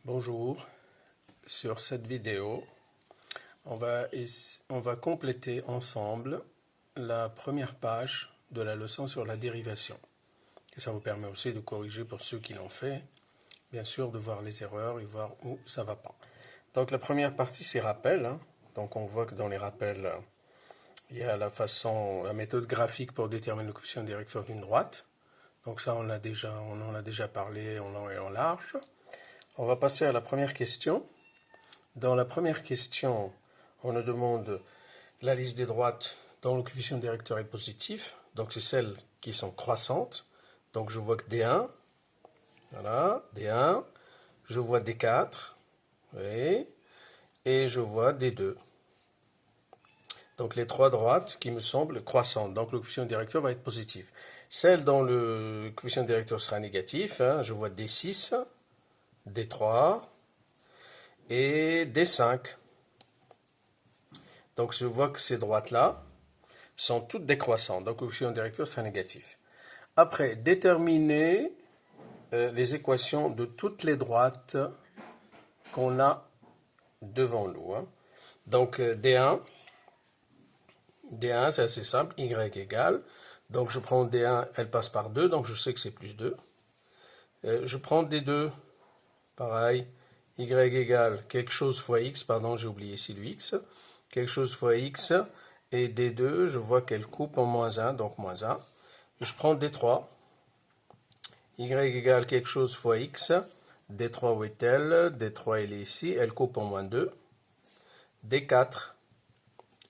Bonjour, sur cette vidéo, on va compléter ensemble la première page de la leçon sur la dérivation. Et ça vous permet aussi de corriger pour ceux qui l'ont fait, bien sûr de voir les erreurs et voir où ça ne va pas. Donc la première partie c'est rappel, donc on voit que dans les rappels, il y a la méthode graphique pour déterminer le coefficient directeur d'une droite. Donc ça on en a déjà parlé en long et en large. On va passer à la première question. Dans la première question, on nous demande la liste des droites dont le coefficient directeur est positif. Donc c'est celles qui sont croissantes. Donc je vois que D1, voilà, D1, je vois D4, oui, et je vois D2. Donc les trois droites qui me semblent croissantes. Donc le coefficient directeur va être positif. Celle dont le coefficient directeur sera négatif, je vois D6, D3 et D5. Donc je vois que ces droites-là sont toutes décroissantes. Donc le coefficient directeur sera négatif. Après, déterminer les équations de toutes les droites qu'on a devant nous. Donc D1, c'est assez simple, Y égale. Donc je prends D1, elle passe par 2, donc je sais que c'est plus 2. Je prends D2, pareil, Y égale quelque chose fois X, pardon, j'ai oublié ici le X, quelque chose fois X, et D2, je vois qu'elle coupe en moins 1, donc moins 1. Je prends D3, Y égale quelque chose fois X, D3 où est-elle? D3 elle est ici, elle coupe en moins 2. D4,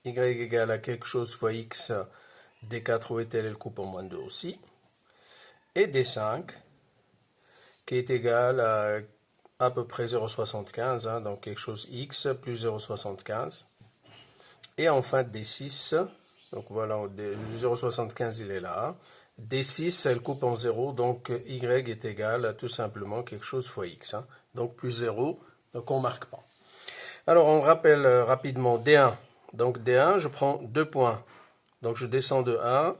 Y égale à quelque chose fois X, D4 où est-elle? Elle coupe en moins 2 aussi. Et D5, qui est égal à peu près 0,75, donc quelque chose X plus 0,75. Et enfin D6, donc voilà, le 0,75 il est là. D6, elle coupe en 0, donc Y est égal à tout simplement quelque chose fois X. Donc plus 0, donc on ne marque pas. Alors on rappelle rapidement D1. Donc D1, je prends 2 points. Donc je descends de 1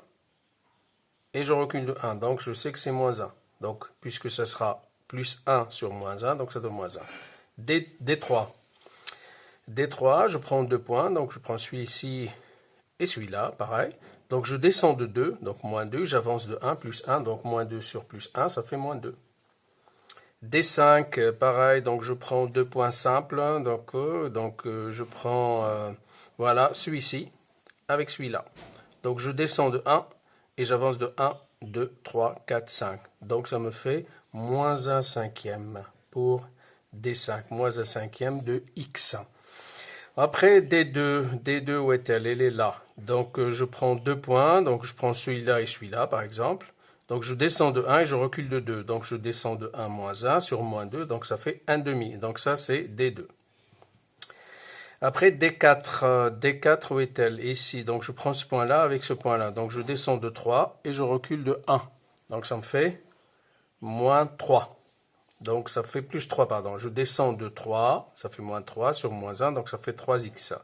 et je recule de 1. Donc je sais que c'est moins 1. Donc puisque ça sera plus 1 sur moins 1, donc ça donne moins 1. D3. D3, je prends 2 points, donc je prends celui-ci et celui-là, pareil. Donc je descends de 2, donc moins 2, j'avance de 1, plus 1, donc moins 2 sur plus 1, ça fait moins 2. D5, pareil, donc je prends 2 points simples, donc je prends, voilà, celui-ci avec celui-là. Donc je descends de 1 et j'avance de 1, 2, 3, 4, 5. Donc ça me fait moins 1 cinquième pour D5, moins 1 cinquième de X. Après D2 où est-elle? Elle est là. Donc je prends 2 points, donc je prends celui-là et celui-là par exemple. Donc je descends de 1 et je recule de 2. Donc je descends de 1 moins 1 sur moins 2, donc ça fait 1 demi. Donc ça c'est D2. Après D4, D4 où est-elle? Ici, donc je prends ce point-là avec ce point-là. Donc je descends de 3 et je recule de 1. Donc ça me fait moins 3. Donc ça fait plus 3, pardon. Je descends de 3, ça fait moins 3 sur moins 1, donc ça fait 3x.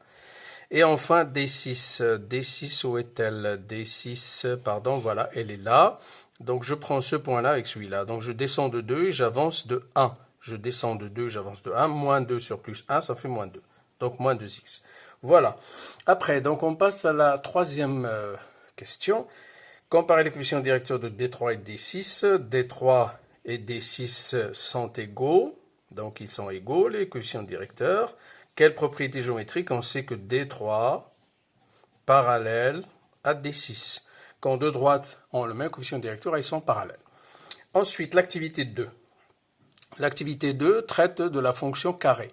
Et enfin D6, D6 où est-elle? D6, pardon, voilà, elle est là. Donc je prends ce point-là avec celui-là. Donc je descends de 2 et j'avance de 1. Je descends de 2, j'avance de 1. Moins 2 sur plus 1, ça fait moins 2. Donc moins 2x. Voilà. Après, donc on passe à la troisième question. Comparer les coefficients directeurs de D3 et D6. D3 et D6 sont égaux. Donc ils sont égaux, les coefficients directeurs. Quelle propriété géométrique? On sait que D3 parallèle à D6. Quand deux droites ont le même coefficient directeur, elles sont parallèles. Ensuite, l'activité 2. L'activité 2 traite de la fonction carré.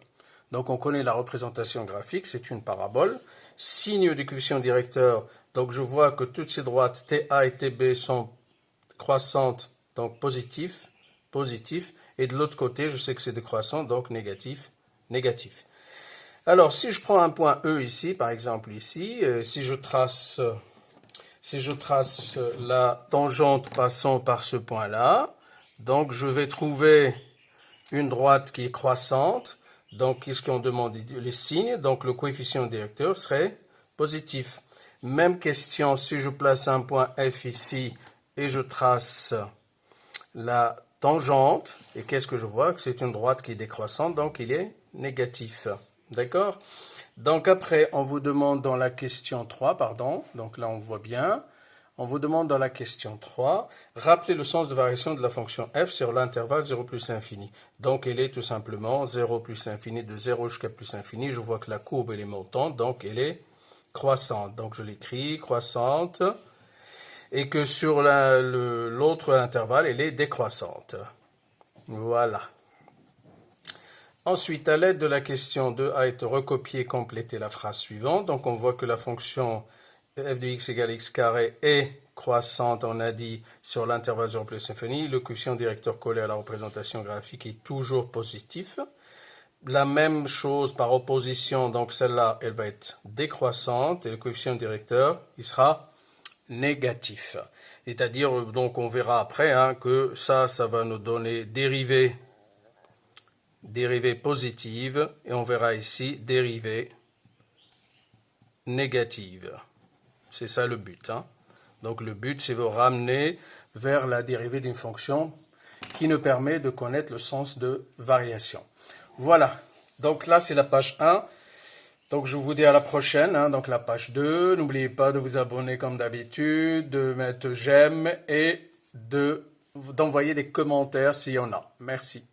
Donc on connaît la représentation graphique, c'est une parabole. Signe du coefficient directeur, donc je vois que toutes ces droites TA et TB sont croissantes, donc positif. Et de l'autre côté, je sais que c'est décroissant, donc négatif. Alors si je prends un point E ici, par exemple ici, si je trace la tangente passant par ce point-là, donc je vais trouver une droite qui est croissante. Donc, qu'est-ce qu'on demande? Les signes. Donc, le coefficient directeur serait positif. Même question, si je place un point F ici et je trace la tangente. Et qu'est-ce que je vois? Que c'est une droite qui est décroissante, donc il est négatif. D'accord? Donc après, on vous demande dans la question 3, pardon, donc là on voit bien, on vous demande dans la question 3, rappelez le sens de variation de la fonction f sur l'intervalle 0 plus infini. Donc elle est tout simplement 0 plus l'infini, de 0 jusqu'à plus infini. Je vois que la courbe elle est montante, donc elle est croissante. Donc je l'écris, croissante, et que sur l'autre intervalle, elle est décroissante. Voilà. Ensuite, à l'aide de la question 2, a été recopié et compléter la phrase suivante. Donc on voit que la fonction f de x égale x carré est croissante, on a dit, sur l'intervalle 0 plus infini. Le coefficient directeur collé à la représentation graphique est toujours positif. La même chose par opposition, donc celle-là, elle va être décroissante et le coefficient directeur, il sera négatif. C'est-à-dire, donc on verra après hein, que ça va nous donner dérivée positive et on verra ici dérivée négative. C'est ça le but. Hein. Donc le but, c'est de ramener vers la dérivée d'une fonction qui nous permet de connaître le sens de variation. Voilà. Donc là, c'est la page 1. Donc je vous dis à la prochaine. Hein. Donc la page 2. N'oubliez pas de vous abonner comme d'habitude, de mettre j'aime et d'envoyer des commentaires s'il y en a. Merci.